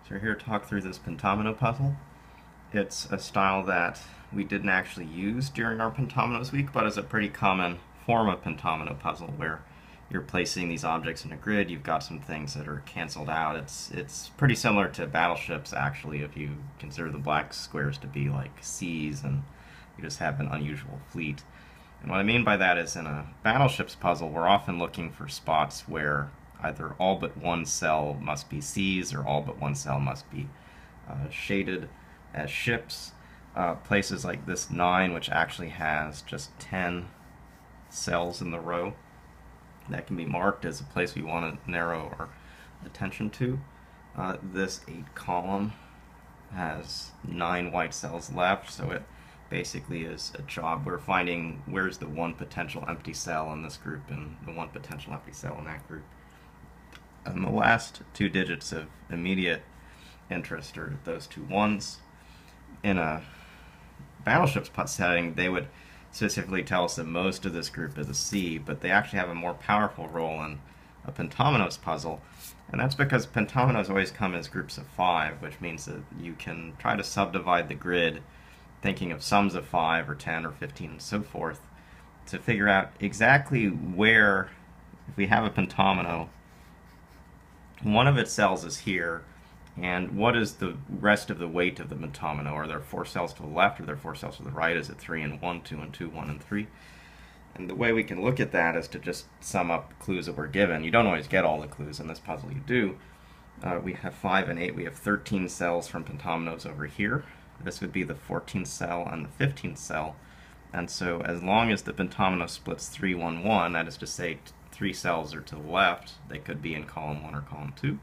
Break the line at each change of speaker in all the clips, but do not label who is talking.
So we're here to talk through this Pentomino puzzle. It's a style that we didn't actually use during our Pentominoes week, but is a pretty common form of Pentomino puzzle where you're placing these objects in a grid. You've got some things that are canceled out. It's pretty similar to battleships, actually, if you consider the black squares to be like seas and you just have an unusual fleet. And what I mean by that is in a battleships puzzle, we're often looking for spots where either all but one cell must be seas or all but one cell must be shaded as ships. Places like this 9, which actually has just 10 cells in the row, that can be marked as a place we want to narrow our attention to. This 8 column has 9 white cells left, so it basically is a job. We're finding where's the one potential empty cell in this group and the one potential empty cell in that group. And the last 2 digits of immediate interest are those 2 ones. In a battleship's setting, they would specifically tell us that most of this group is a C, but they actually have a more powerful role in a Pentominoes puzzle, and that's because Pentominoes always come as groups of 5, which means that you can try to subdivide the grid thinking of sums of 5 or 10 or 15 and so forth to figure out exactly where, if we have a Pentomino, one of its cells is here, and what is the rest of the weight of the Pentomino? Are there 4 cells to the left, or are there 4 cells to the right? Is it 3 and 1, 2 and 2, 1 and 3? And the way we can look at that is to just sum up clues that we're given. You don't always get all the clues in this puzzle. You do. We have 5 and 8. We have 13 cells from Pentominoes over here. This would be the 14th cell and the 15th cell. And so as long as the Pentomino splits 3, 1, 1, that is to say 3 cells are to the left, they could be in column 1 or column 2.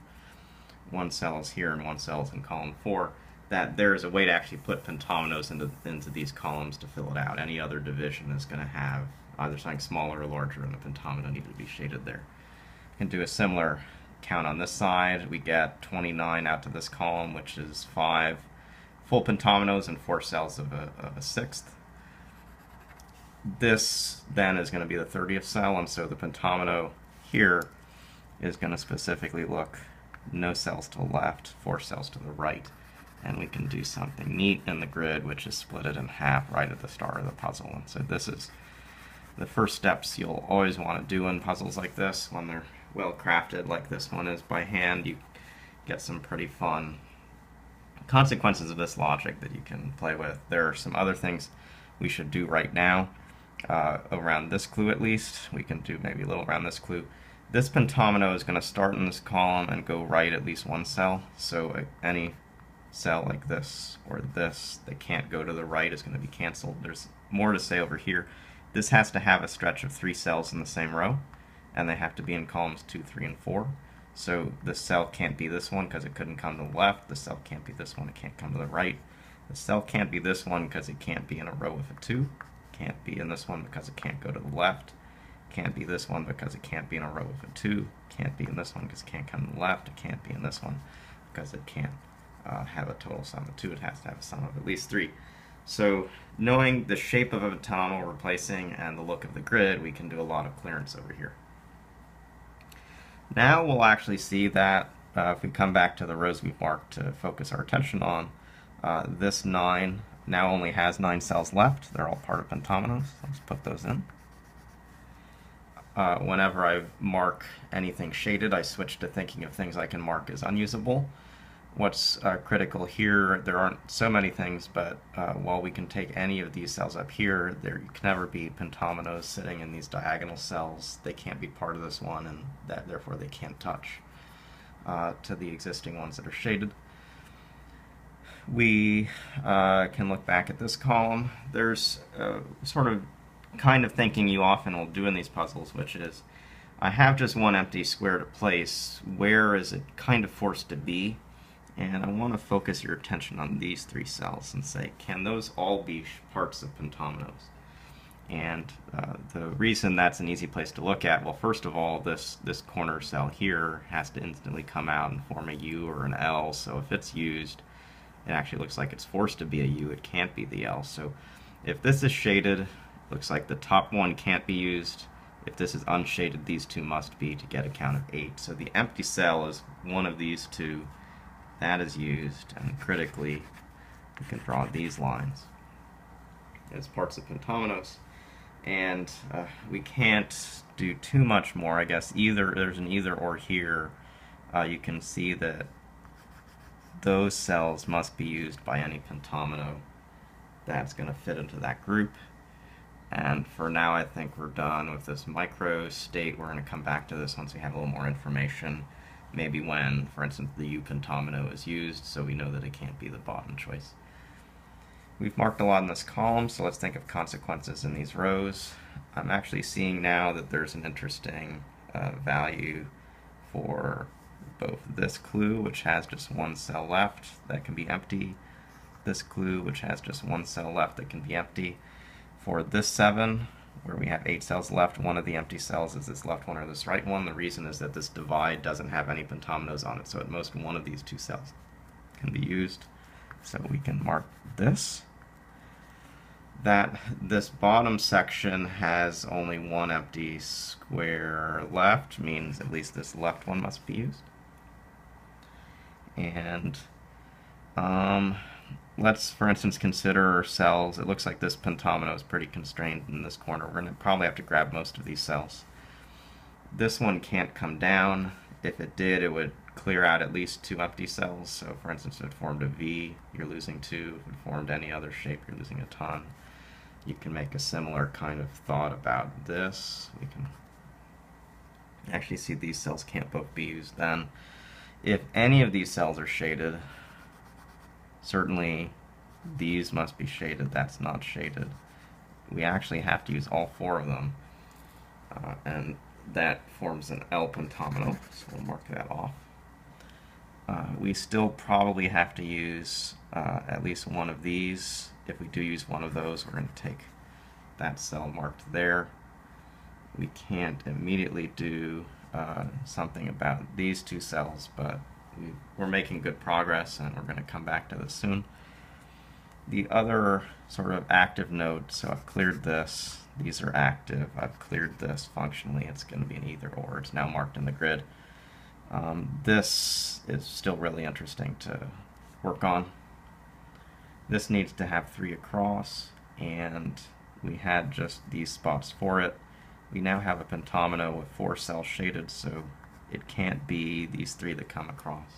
1 cell is here and 1 cell is in column 4, that there is a way to actually put Pentominoes into these columns to fill it out. Any other division is going to have either something smaller or larger, and the Pentomino needed to be shaded there. We can do a similar count on this side. We get 29 out to this column, which is 5 full Pentominoes and 4 cells of a sixth. This then is going to be the 30th cell, and so the Pentomino here is going to specifically look no cells to the left, 4 cells to the right, and we can do something neat in the grid, which is split it in half right at the start of the puzzle. And so this is the first steps you'll always want to do in puzzles like this when they're well crafted like this one is by hand. You get some pretty fun consequences of this logic that you can play with. There are some other things we should do right now around this clue at least. We can do maybe a little around this clue. This Pentomino is going to start in this column and go right at least 1 cell, so any cell like this or this that can't go to the right is going to be canceled. There's more to say over here. This has to have a stretch of 3 cells in the same row, and they have to be in columns 2, 3, and 4. So the cell can't be this one because it couldn't come to the left. The cell can't be this one, it can't come to the right. The cell can't be this one because it can't be in a row with a 2. Can't be in this one because it can't go to the left. Can't be this one because it can't be in a row with a 2. Can't be in this one because it can't come to the left. It can't be in this one because it can't have a total sum of 2. It has to have a sum of at least 3. So knowing the shape of a Pentomino we're placing and the look of the grid, we can do a lot of clearance over here. Now we'll actually see that if we come back to the rows we've marked to focus our attention on, this 9 now only has 9 cells left. They're all part of Pentominoes. Let's put those in. Whenever I mark anything shaded, I switch to thinking of things I can mark as unusable. What's critical here, there aren't so many things, but while we can take any of these cells up here, there can never be Pentominoes sitting in these diagonal cells. They can't be part of this one, and therefore they can't touch to the existing ones that are shaded. We can look back at this column. There's sort of kind of thinking you often will do in these puzzles, which is I have just one empty square to place. Where is it kind of forced to be? And I want to focus your attention on these 3 cells and say, can those all be parts of Pentominoes? And the reason that's an easy place to look at, well, first of all, this corner cell here has to instantly come out and form a U or an L, so if it's used, it actually looks like it's forced to be a U. It can't be the L. So if this is shaded, looks like the top one can't be used. If this is unshaded, these two must be to get a count of 8. So the empty cell is one of these two that is used, and critically, we can draw these lines as parts of pentominoes. And we can't do too much more, I guess. There's an either or here. You can see that those cells must be used by any pentomino that's going to fit into that group. And for now, I think we're done with this micro state. We're going to come back to this once we have a little more information, maybe when, for instance, the U pentomino is used, so we know that it can't be the bottom choice. We've marked a lot in this column, so let's think of consequences in these rows. I'm actually seeing now that there's an interesting value for both this clue, which has just one cell left that can be empty, this clue, which has just one cell left that can be empty. For this 7, where we have 8 cells left, one of the empty cells is this left one or this right one. The reason is that this divide doesn't have any pentominoes on it, so at most one of these 2 cells can be used. So we can mark this. That this bottom section has only one empty square left means at least this left one must be used. And let's, for instance, consider cells. It looks like this pentomino is pretty constrained in this corner. We're going to probably have to grab most of these cells. This one can't come down. If it did, it would clear out at least 2 empty cells. So, for instance, if it formed a V, you're losing 2. If it formed any other shape, you're losing a ton. You can make a similar kind of thought about this. We can actually see these cells can't both be used then. If any of these cells are shaded, certainly these must be shaded. That's not shaded. We actually have to use all 4 of them, and that forms an L pentomino, so we'll mark that off. We still probably have to use at least one of these. If we do use one of those, we're going to take that cell marked there. We can't immediately do something about these 2 cells, but we're making good progress, and we're going to come back to this soon. The other sort of active node, so I've cleared this. These are active. I've cleared this functionally. It's going to be an either or. It's now marked in the grid. This is still really interesting to work on. This needs to have 3 across, and we had just these spots for it. We now have a pentomino with 4 cells shaded, so it can't be these 3 that come across.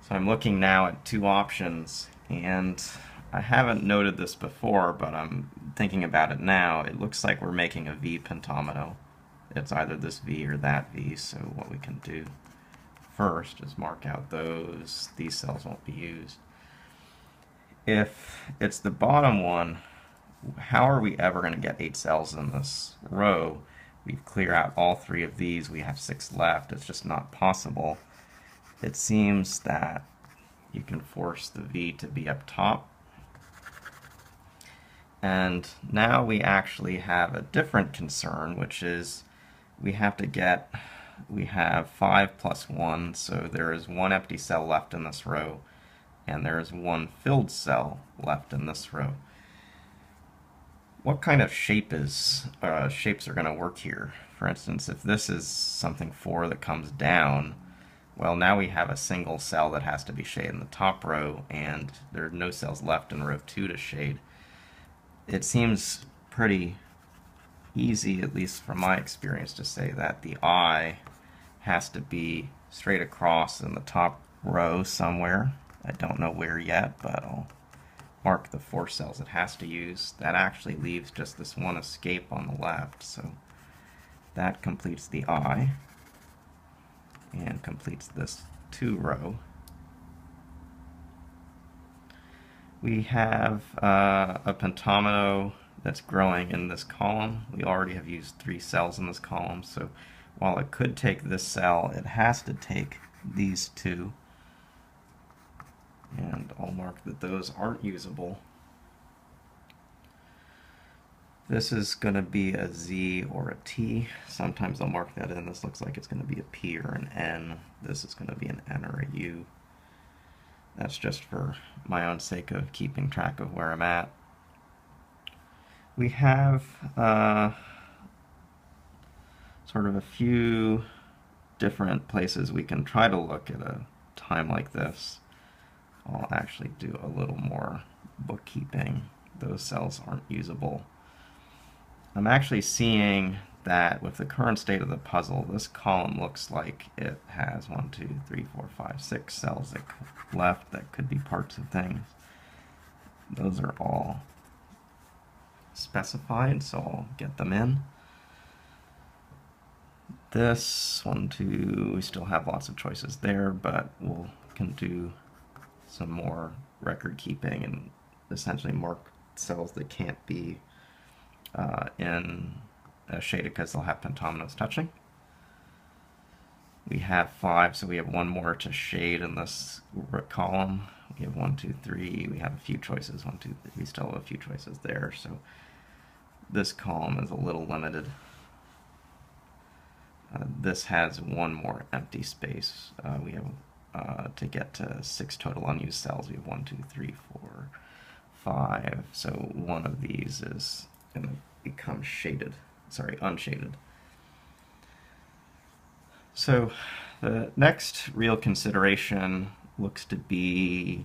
So I'm looking now at 2 options, and I haven't noted this before, but I'm thinking about it now. It looks like we're making a V pentomino. It's either this V or that V, so what we can do first is mark out those. These cells won't be used. If it's the bottom one, how are we ever going to get 8 cells in this row? We clear out all 3 of these. We have 6 left. It's just not possible. It seems that you can force the V to be up top. And now we actually have a different concern, which is we have 5 plus 1, so there is 1 empty cell left in this row, and there is 1 filled cell left in this row. What kind of shapes are going to work here? For instance, if this is something 4 that comes down, well, now we have a single cell that has to be shaded in the top row, and there are no cells left in row 2 to shade. It seems pretty easy, at least from my experience, to say that the eye has to be straight across in the top row somewhere. I don't know where yet, but I'll mark the 4 cells it has to use. That actually leaves just this 1 escape on the left, so that completes the eye and completes this 2 row. We have a pentomino that's growing in this column. We already have used 3 cells in this column, so while it could take this cell, it has to take these 2. And I'll mark that those aren't usable. This is going to be a Z or a T. Sometimes I'll mark that in. This looks like it's going to be a P or an N. This is going to be an N or a U. That's just for my own sake of keeping track of where I'm at. We have sort of a few different places we can try to look at a time like this, I'll actually do a little more bookkeeping. Those cells aren't usable. I'm actually seeing that with the current state of the puzzle, this column looks like it has 1, 2, 3, 4, 5, 6 cells left that could be parts of things. Those are all specified, so I'll get them in. This 1, 2, we still have lots of choices there, but we can do some more record keeping and essentially mark cells that can't be shaded because they'll have pentominoes touching. We have 5, so we have one more to shade in this column. We have 1, 2, 3. We have a few choices. 1, 2, 3. We still have a few choices there. So this column is a little limited. This has one more empty space. We have to get to 6 total unused cells. We have 1, 2, 3, 4, 5. So one of these is going to become shaded. Sorry, unshaded. So the next real consideration looks to be,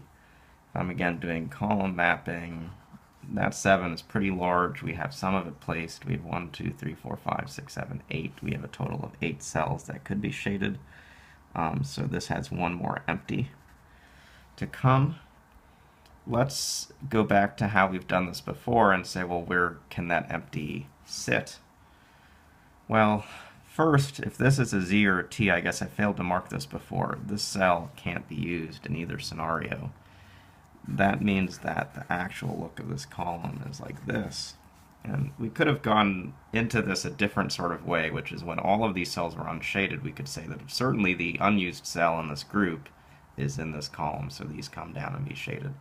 if I'm again doing column mapping, that 7 is pretty large. We have some of it placed. We have 1, 2, 3, 4, 5, 6, 7, 8. We have a total of 8 cells that could be shaded. So this has one more empty to come. Let's go back to how we've done this before and say, well, where can that empty sit? Well, first, if this is a Z or a T, I guess I failed to mark this before. This cell can't be used in either scenario. That means that the actual look of this column is like this. And we could have gone into this a different sort of way, which is when all of these cells were unshaded, we could say that certainly the unused cell in this group is in this column, so these come down and be shaded.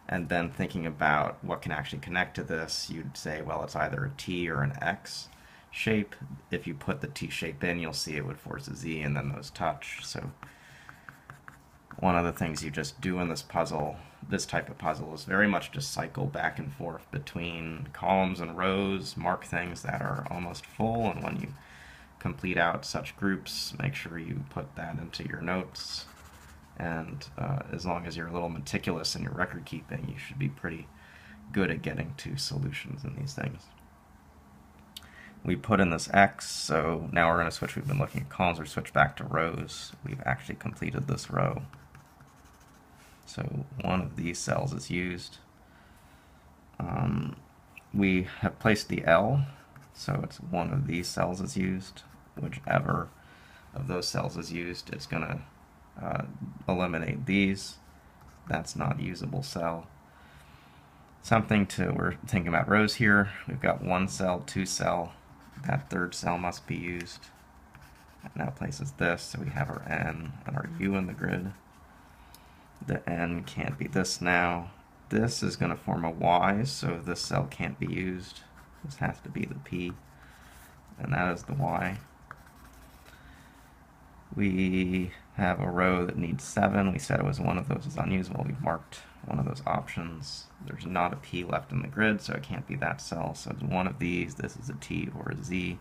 And then thinking about what can actually connect to this, you'd say, well, it's either a T or an X shape. If you put the T shape in, you'll see it would force a Z and then those touch. So one of the things you just do in this puzzle, this type of puzzle, is very much just cycle back and forth between columns and rows, mark things that are almost full, and when you complete out such groups, make sure you put that into your notes. And as long as you're a little meticulous in your record keeping, you should be pretty good at getting to solutions in these things. We put in this X, so now we're going to switch. We've been looking at columns, we switch back to rows. We've actually completed this row. So one of these cells is used. We have placed the L, so it's one of these cells is used. Whichever of those cells is used, it's going to eliminate these. That's not a usable cell. We're thinking about rows here. We've got 1 cell, 2 cell. That 3rd cell must be used. That now places this, so we have our N and our U in the grid. The N can't be this now. This is going to form a Y, so this cell can't be used. This has to be the P, and that is the Y. We have a row that needs 7. We said it was one of those is unusable. We've marked one of those options. There's not a P left in the grid, so it can't be that cell. So it's one of these. This is a T or a Z.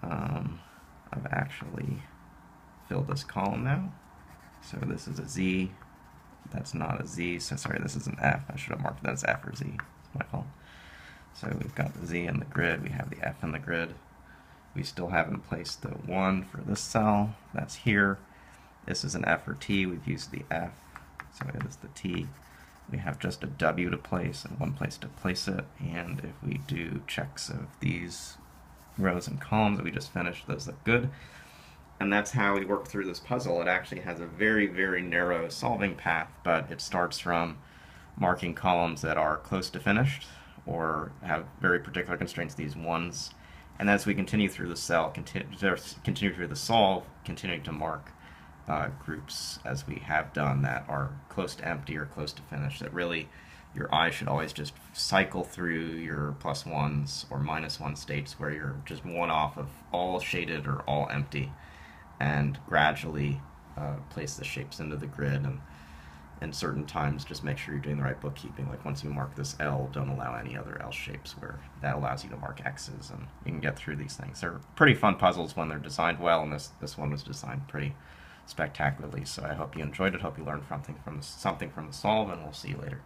I've actually filled this column now. So this is a Z. That's not a Z. So sorry, this is an F. I should have marked that as F or Z. It's my fault. So we've got the Z in the grid. We have the F in the grid. We still haven't placed the 1 for this cell. That's here. This is an F or T. We've used the F, so it is the T. We have just a W to place and one place to place it. And if we do checks of these rows and columns that we just finished, those look good. And that's how we work through this puzzle. It actually has a very, very narrow solving path, but it starts from marking columns that are close to finished or have very particular constraints, these ones. And as we continue through the cell, continue through the solve, continuing to mark groups as we have done that are close to empty or close to finish, that really your eye should always just cycle through your +1s or -1 states where you're just one off of all shaded or all empty, and gradually place the shapes into the grid. And certain times just make sure you're doing the right bookkeeping. Like once you mark this L, don't allow any other L shapes, where that allows you to mark X's, and you can get through these things. They're pretty fun puzzles when they're designed well, and this one was designed pretty spectacularly. So I hope you enjoyed it, hope you learned something from the solve, and we'll see you later.